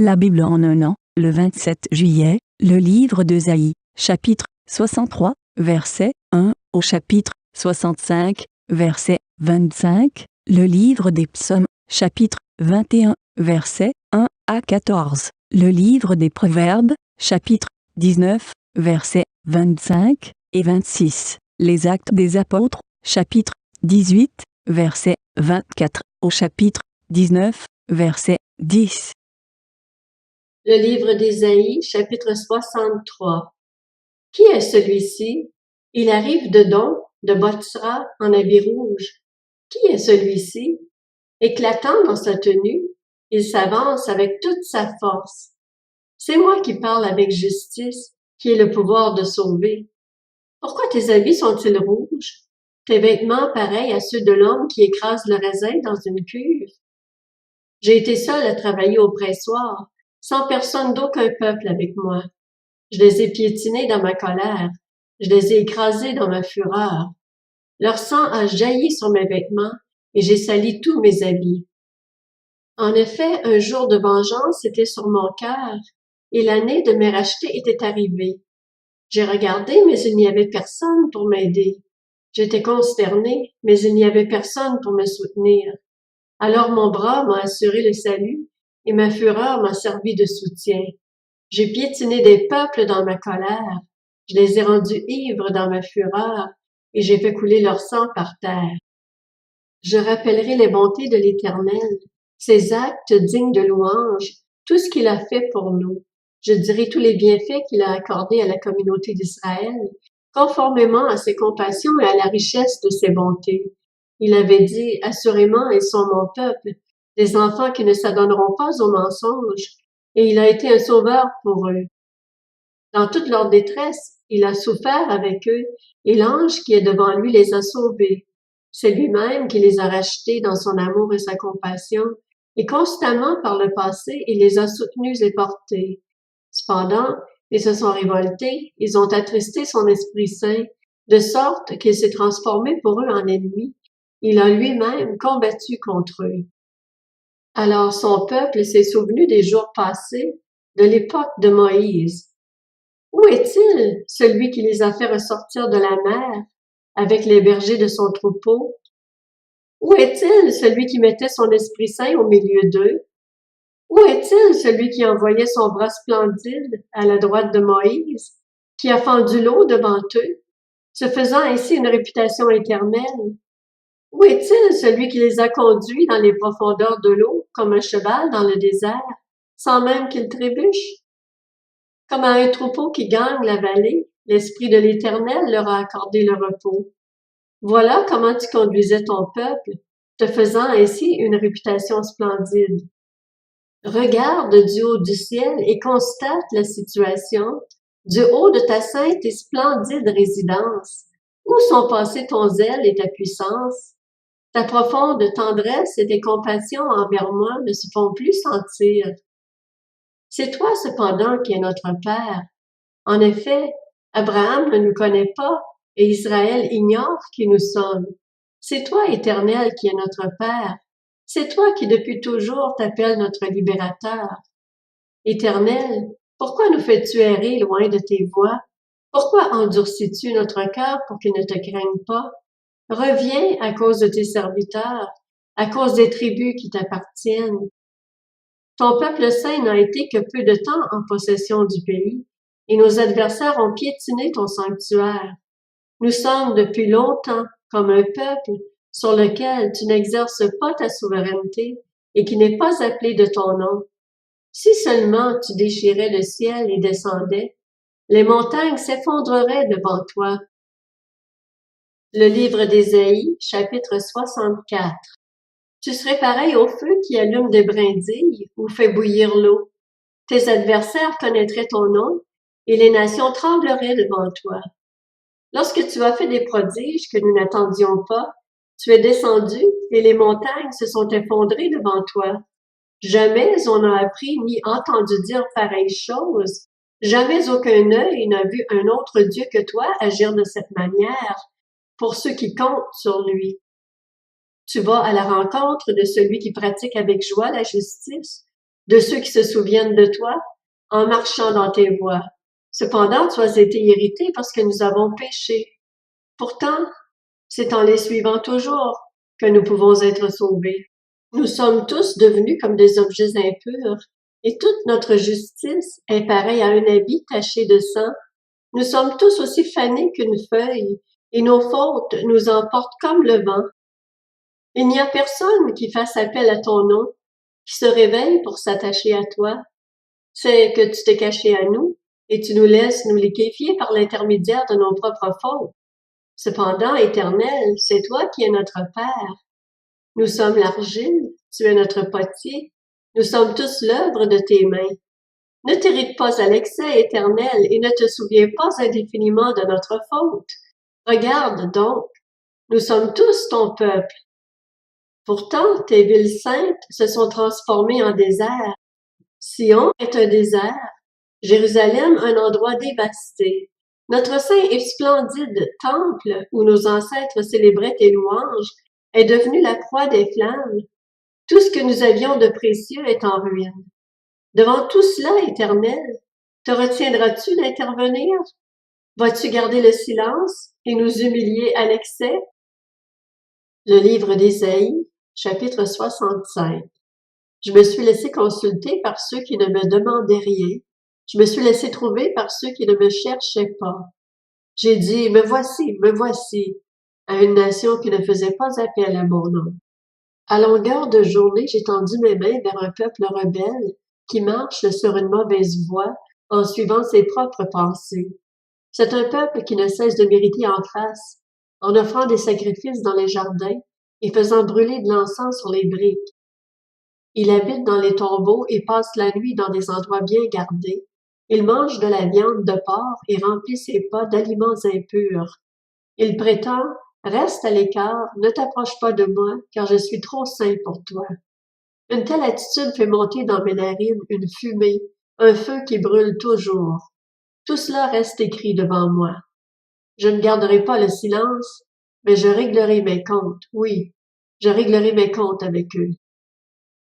La Bible en un an, le 27 juillet, le livre d'Ésaïe, chapitre 63, verset 1 au chapitre 65, verset 25, le livre des psaumes, chapitre 21, verset 1 à 14, le livre des proverbes, chapitre 19, versets 25 et 26, les actes des apôtres, chapitre 18, verset 24 au chapitre 19, verset 10. Le livre d'Ésaïe, chapitre 63. Qui est celui-ci? Il arrive de Don, de Botsra, en habit rouge. Qui est celui-ci? Éclatant dans sa tenue, il s'avance avec toute sa force. C'est moi qui parle avec justice, qui ai le pouvoir de sauver. Pourquoi tes habits sont-ils rouges? Tes vêtements pareils à ceux de l'homme qui écrase le raisin dans une cuve? J'ai été seul à travailler au pressoir, sans personne d'aucun peuple avec moi. Je les ai piétinés dans ma colère, je les ai écrasés dans ma fureur. Leur sang a jailli sur mes vêtements, et j'ai sali tous mes habits. En effet, un jour de vengeance était sur mon cœur, et l'année de me racheter était arrivée. J'ai regardé, mais il n'y avait personne pour m'aider. J'étais consterné, mais il n'y avait personne pour me soutenir. Alors mon bras m'a assuré le salut, et ma fureur m'a servi de soutien. J'ai piétiné des peuples dans ma colère, je les ai rendus ivres dans ma fureur, et j'ai fait couler leur sang par terre. Je rappellerai les bontés de l'Éternel, ses actes dignes de louange, tout ce qu'il a fait pour nous. Je dirai tous les bienfaits qu'il a accordés à la communauté d'Israël, conformément à ses compassions et à la richesse de ses bontés. Il avait dit, assurément, ils sont mon peuple, des enfants qui ne s'adonneront pas aux mensonges, et il a été un sauveur pour eux. Dans toute leur détresse, il a souffert avec eux, et l'ange qui est devant lui les a sauvés. C'est lui-même qui les a rachetés dans son amour et sa compassion, et constamment par le passé, il les a soutenus et portés. Cependant, ils se sont révoltés, ils ont attristé son Esprit Saint, de sorte qu'il s'est transformé pour eux en ennemi. Il a lui-même combattu contre eux. Alors son peuple s'est souvenu des jours passés, de l'époque de Moïse. Où est-il, celui qui les a fait ressortir de la mer, avec les bergers de son troupeau? Où est-il, celui qui mettait son Esprit Saint au milieu d'eux? Où est-il, celui qui envoyait son bras splendide à la droite de Moïse, qui a fendu l'eau devant eux, se faisant ainsi une réputation éternelle? Où est-il, celui qui les a conduits dans les profondeurs de l'eau, comme un cheval dans le désert, sans même qu'il trébuche? Comme à un troupeau qui gagne la vallée, l'Esprit de l'Éternel leur a accordé le repos. Voilà comment tu conduisais ton peuple, te faisant ainsi une réputation splendide. Regarde du haut du ciel et constate la situation, du haut de ta sainte et splendide résidence. Où sont passés ton zèle et ta puissance? Ta profonde tendresse et tes compassions envers moi ne se font plus sentir. C'est toi cependant qui es notre Père. En effet, Abraham ne nous connaît pas et Israël ignore qui nous sommes. C'est toi, Éternel, qui es notre Père. C'est toi qui depuis toujours t'appelles notre libérateur. Éternel, pourquoi nous fais-tu errer loin de tes voies? Pourquoi endurcis-tu notre cœur pour qu'il ne te craigne pas? Reviens à cause de tes serviteurs, à cause des tribus qui t'appartiennent. Ton peuple saint n'a été que peu de temps en possession du pays, et nos adversaires ont piétiné ton sanctuaire. Nous sommes depuis longtemps comme un peuple sur lequel tu n'exerces pas ta souveraineté et qui n'est pas appelé de ton nom. Si seulement tu déchirais le ciel et descendais, les montagnes s'effondreraient devant toi. Le livre d'Ésaïe, chapitre 64. Tu serais pareil au feu qui allume des brindilles ou fait bouillir l'eau. Tes adversaires connaîtraient ton nom et les nations trembleraient devant toi. Lorsque tu as fait des prodiges que nous n'attendions pas, tu es descendu et les montagnes se sont effondrées devant toi. Jamais on n'a appris ni entendu dire pareille chose. Jamais aucun œil n'a vu un autre Dieu que toi agir de cette manière pour ceux qui comptent sur lui. Tu vas à la rencontre de celui qui pratique avec joie la justice, de ceux qui se souviennent de toi, en marchant dans tes voies. Cependant, tu as été irrité parce que nous avons péché. Pourtant, c'est en les suivant toujours que nous pouvons être sauvés. Nous sommes tous devenus comme des objets impurs, et toute notre justice est pareille à un habit taché de sang. Nous sommes tous aussi fanés qu'une feuille, et nos fautes nous emportent comme le vent. Il n'y a personne qui fasse appel à ton nom, qui se réveille pour s'attacher à toi. C'est que tu t'es caché à nous, et tu nous laisses nous liquéfier par l'intermédiaire de nos propres fautes. Cependant, Éternel, c'est toi qui es notre Père. Nous sommes l'argile, tu es notre potier, nous sommes tous l'œuvre de tes mains. Ne t'irrite pas à l'excès, Éternel, et ne te souviens pas indéfiniment de notre faute. Regarde donc, nous sommes tous ton peuple. Pourtant, tes villes saintes se sont transformées en désert. Sion est un désert, Jérusalem un endroit dévasté. Notre saint et splendide temple, où nos ancêtres célébraient tes louanges, est devenu la proie des flammes. Tout ce que nous avions de précieux est en ruine. Devant tout cela, Éternel, te retiendras-tu d'intervenir? Vas-tu garder le silence et nous humilier à l'excès? Le livre d'Ésaïe, chapitre 65. Je me suis laissé consulter par ceux qui ne me demandaient rien. Je me suis laissé trouver par ceux qui ne me cherchaient pas. J'ai dit, me voici, à une nation qui ne faisait pas appel à mon nom. À longueur de journée, j'ai tendu mes mains vers un peuple rebelle qui marche sur une mauvaise voie en suivant ses propres pensées. C'est un peuple qui ne cesse de m'irriter en face, en offrant des sacrifices dans les jardins et faisant brûler de l'encens sur les briques. Il habite dans les tombeaux et passe la nuit dans des endroits bien gardés. Il mange de la viande de porc et remplit ses pas d'aliments impurs. Il prétend, reste à l'écart, ne t'approche pas de moi, car je suis trop saint pour toi. Une telle attitude fait monter dans mes narines une fumée, un feu qui brûle toujours. Tout cela reste écrit devant moi. Je ne garderai pas le silence, mais je réglerai mes comptes, oui, je réglerai mes comptes avec eux.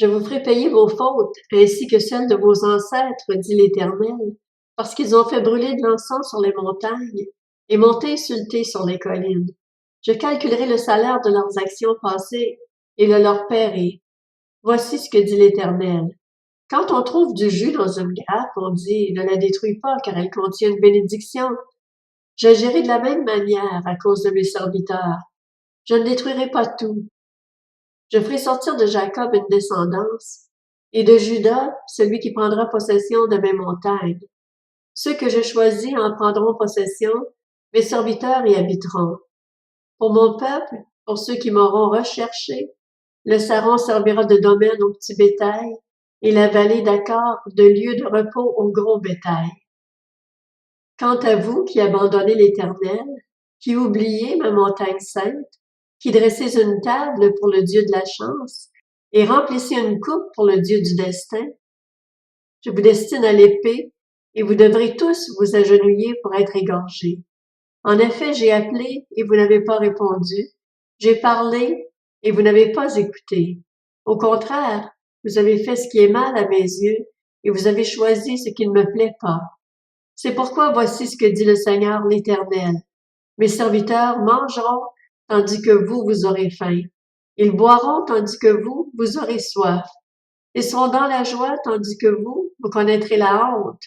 Je vous ferai payer vos fautes, ainsi que celles de vos ancêtres, dit l'Éternel, parce qu'ils ont fait brûler de l'encens sur les montagnes et m'ont insulté sur les collines. Je calculerai le salaire de leurs actions passées et le leur paierai. Voici ce que dit l'Éternel. Quand on trouve du jus dans une grappe, on dit « Ne la détruis pas, car elle contient une bénédiction ». J'agirai de la même manière à cause de mes serviteurs. Je ne détruirai pas tout. Je ferai sortir de Jacob une descendance, et de Juda celui qui prendra possession de mes montagnes. Ceux que je choisis en prendront possession, mes serviteurs y habiteront. Pour mon peuple, pour ceux qui m'auront recherché, le Saron servira de domaine au petit bétail, et la vallée d'Accor de lieu de repos au gros bétail. Quant à vous qui abandonnez l'Éternel, qui oubliez ma montagne sainte, qui dressez une table pour le Dieu de la chance, et remplissez une coupe pour le Dieu du destin, je vous destine à l'épée, et vous devrez tous vous agenouiller pour être égorgés. En effet, j'ai appelé, et vous n'avez pas répondu. J'ai parlé, et vous n'avez pas écouté. Au contraire, vous avez fait ce qui est mal à mes yeux, et vous avez choisi ce qui ne me plaît pas. C'est pourquoi voici ce que dit le Seigneur l'Éternel. Mes serviteurs mangeront, tandis que vous aurez faim. Ils boiront, tandis que vous aurez soif. Ils seront dans la joie, tandis que vous connaîtrez la honte.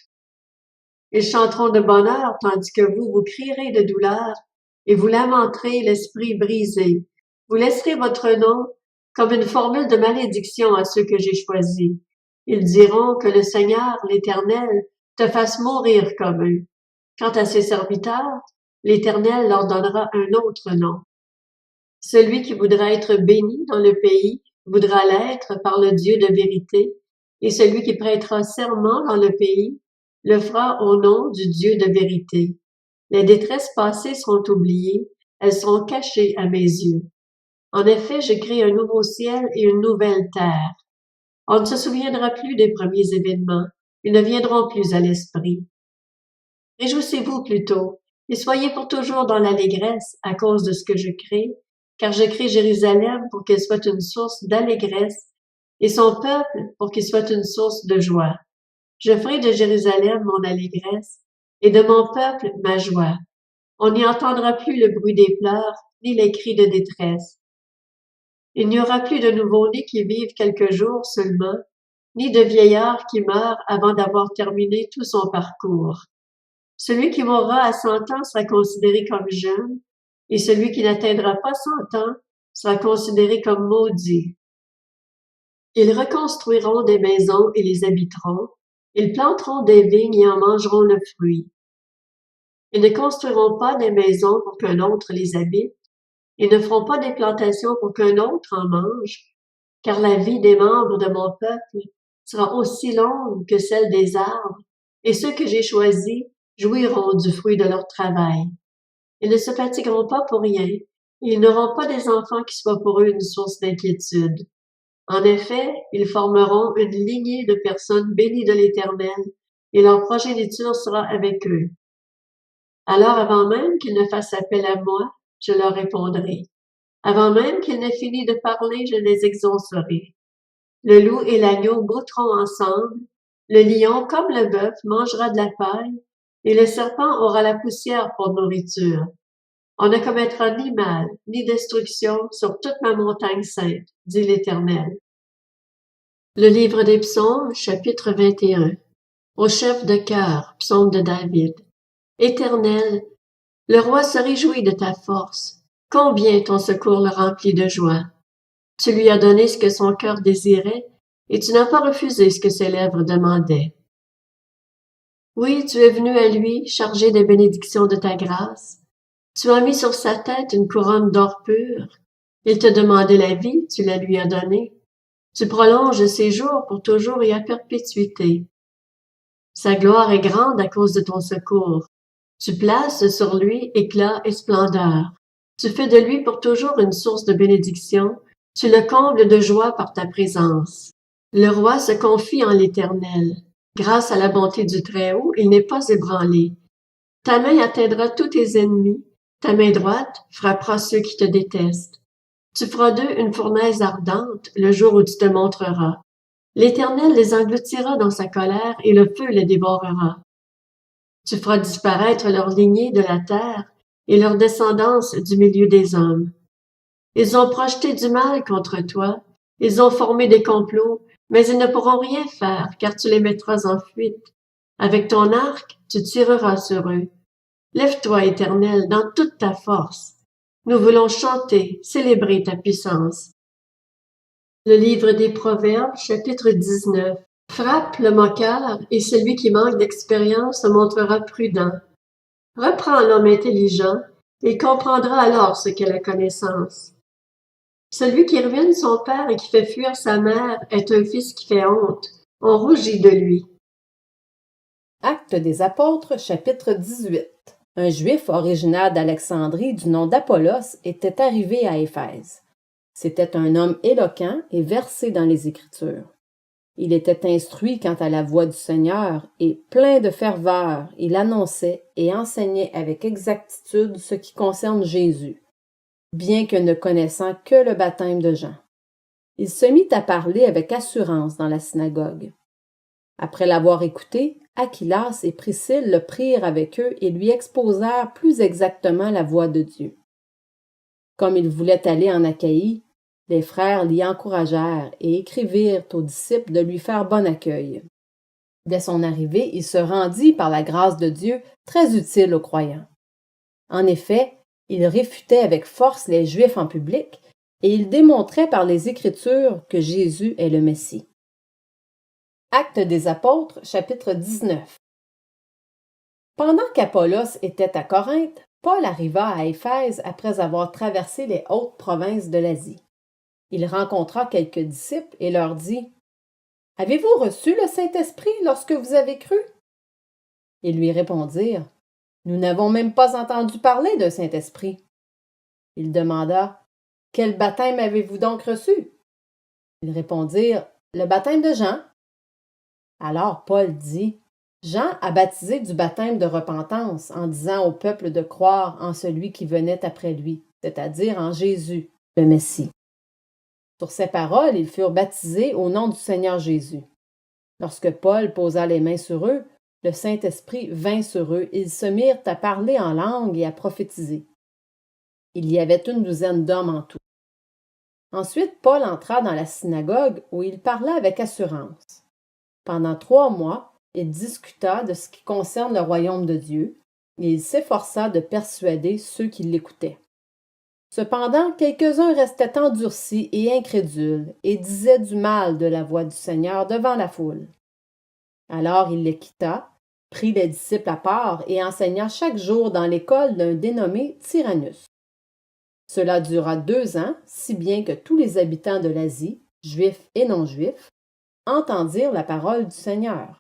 Ils chanteront de bonheur, tandis que vous crierez de douleur, et vous lamenterez l'esprit brisé. Vous laisserez votre nom comme une formule de malédiction à ceux que j'ai choisis. Ils diront que le Seigneur, l'Éternel, te fasse mourir comme eux. Quant à ses serviteurs, l'Éternel leur donnera un autre nom. Celui qui voudra être béni dans le pays voudra l'être par le Dieu de vérité, et celui qui prêtera serment dans le pays le fera au nom du Dieu de vérité. Les détresses passées seront oubliées, elles seront cachées à mes yeux. En effet, je crée un nouveau ciel et une nouvelle terre. On ne se souviendra plus des premiers événements, ils ne viendront plus à l'esprit. Réjouissez-vous plutôt, et soyez pour toujours dans l'allégresse à cause de ce que je crée, car je crée Jérusalem pour qu'elle soit une source d'allégresse et son peuple pour qu'il soit une source de joie. Je ferai de Jérusalem mon allégresse, et de mon peuple ma joie. On n'y entendra plus le bruit des pleurs, ni les cris de détresse. Il n'y aura plus de nouveau-nés qui vivent quelques jours seulement, ni de vieillard qui meurt avant d'avoir terminé tout son parcours. Celui qui mourra à 100 ans sera considéré comme jeune, et celui qui n'atteindra pas 100 ans sera considéré comme maudit. Ils reconstruiront des maisons et les habiteront, ils planteront des vignes et en mangeront le fruit. Ils ne construiront pas des maisons pour qu'un autre les habite, ils ne feront pas des plantations pour qu'un autre en mange, car la vie des membres de mon peuple sera aussi longue que celle des arbres, et ceux que j'ai choisis jouiront du fruit de leur travail. Ils ne se fatigueront pas pour rien, et ils n'auront pas des enfants qui soient pour eux une source d'inquiétude. En effet, ils formeront une lignée de personnes bénies de l'Éternel, et leur progéniture sera avec eux. Alors avant même qu'ils ne fassent appel à moi, je leur répondrai. Avant même qu'ils n'aient fini de parler, je les exaucerai. Le loup et l'agneau brouteront ensemble, le lion comme le bœuf mangera de la paille, et le serpent aura la poussière pour nourriture. On ne commettra ni mal, ni destruction sur toute ma montagne sainte, dit l'Éternel. Le livre des psaumes, chapitre 21. Au chef de chœur, psaume de David. Éternel, le roi se réjouit de ta force. Combien ton secours le remplit de joie. Tu lui as donné ce que son cœur désirait, et tu n'as pas refusé ce que ses lèvres demandaient. Oui, tu es venu à lui, chargé des bénédictions de ta grâce. Tu as mis sur sa tête une couronne d'or pur. Il te demandait la vie, tu la lui as donnée. Tu prolonges ses jours pour toujours et à perpétuité. Sa gloire est grande à cause de ton secours. Tu places sur lui éclat et splendeur. Tu fais de lui pour toujours une source de bénédiction. Tu le combles de joie par ta présence. Le roi se confie en l'Éternel. Grâce à la bonté du Très-Haut, il n'est pas ébranlé. Ta main atteindra tous tes ennemis. Ta main droite frappera ceux qui te détestent. Tu feras d'eux une fournaise ardente le jour où tu te montreras. L'Éternel les engloutira dans sa colère et le feu les dévorera. Tu feras disparaître leur lignée de la terre et leur descendance du milieu des hommes. Ils ont projeté du mal contre toi, ils ont formé des complots, mais ils ne pourront rien faire, car tu les mettras en fuite. Avec ton arc, tu tireras sur eux. Lève-toi, Éternel, dans toute ta force. Nous voulons chanter, célébrer ta puissance. Le livre des Proverbes, chapitre 19. Frappe le moqueur, et celui qui manque d'expérience se montrera prudent. Reprends l'homme intelligent, il comprendra alors ce qu'est la connaissance. Celui qui ruine son père et qui fait fuir sa mère est un fils qui fait honte. On rougit de lui. Actes des apôtres, chapitre 18. Un Juif originaire d'Alexandrie du nom d'Apollos était arrivé à Éphèse. C'était un homme éloquent et versé dans les Écritures. Il était instruit quant à la voie du Seigneur et, plein de ferveur, il annonçait et enseignait avec exactitude ce qui concerne Jésus, bien que ne connaissant que le baptême de Jean. Il se mit à parler avec assurance dans la synagogue. Après l'avoir écouté, Aquilas et Priscille le prirent avec eux et lui exposèrent plus exactement la voie de Dieu. Comme il voulait aller en Achaïe, les frères l'y encouragèrent et écrivirent aux disciples de lui faire bon accueil. Dès son arrivée, il se rendit, par la grâce de Dieu, très utile aux croyants. En effet, il réfutait avec force les Juifs en public et il démontrait par les Écritures que Jésus est le Messie. Actes des apôtres, chapitre 19. Pendant qu'Apollos était à Corinthe, Paul arriva à Éphèse après avoir traversé les hautes provinces de l'Asie. Il rencontra quelques disciples et leur dit « Avez-vous reçu le Saint-Esprit lorsque vous avez cru ?» Ils lui répondirent « Nous n'avons même pas entendu parler d'un Saint-Esprit. » Il demanda « Quel baptême avez-vous donc reçu ?» Ils répondirent « Le baptême de Jean. » Alors Paul dit « Jean a baptisé du baptême de repentance en disant au peuple de croire en celui qui venait après lui, c'est-à-dire en Jésus, le Messie. Sur ces paroles, ils furent baptisés au nom du Seigneur Jésus. Lorsque Paul posa les mains sur eux, le Saint-Esprit vint sur eux, et ils se mirent à parler en langue et à prophétiser. Il y avait une douzaine d'hommes en tout. Ensuite, Paul entra dans la synagogue où il parla avec assurance. Pendant 3 mois, il discuta de ce qui concerne le royaume de Dieu, et il s'efforça de persuader ceux qui l'écoutaient. Cependant, quelques-uns restaient endurcis et incrédules, et disaient du mal de la voix du Seigneur devant la foule. Alors il les quitta, prit les disciples à part et enseigna chaque jour dans l'école d'un dénommé Tyrannus. Cela dura 2 ans, si bien que tous les habitants de l'Asie, juifs et non-juifs, entendirent la parole du Seigneur.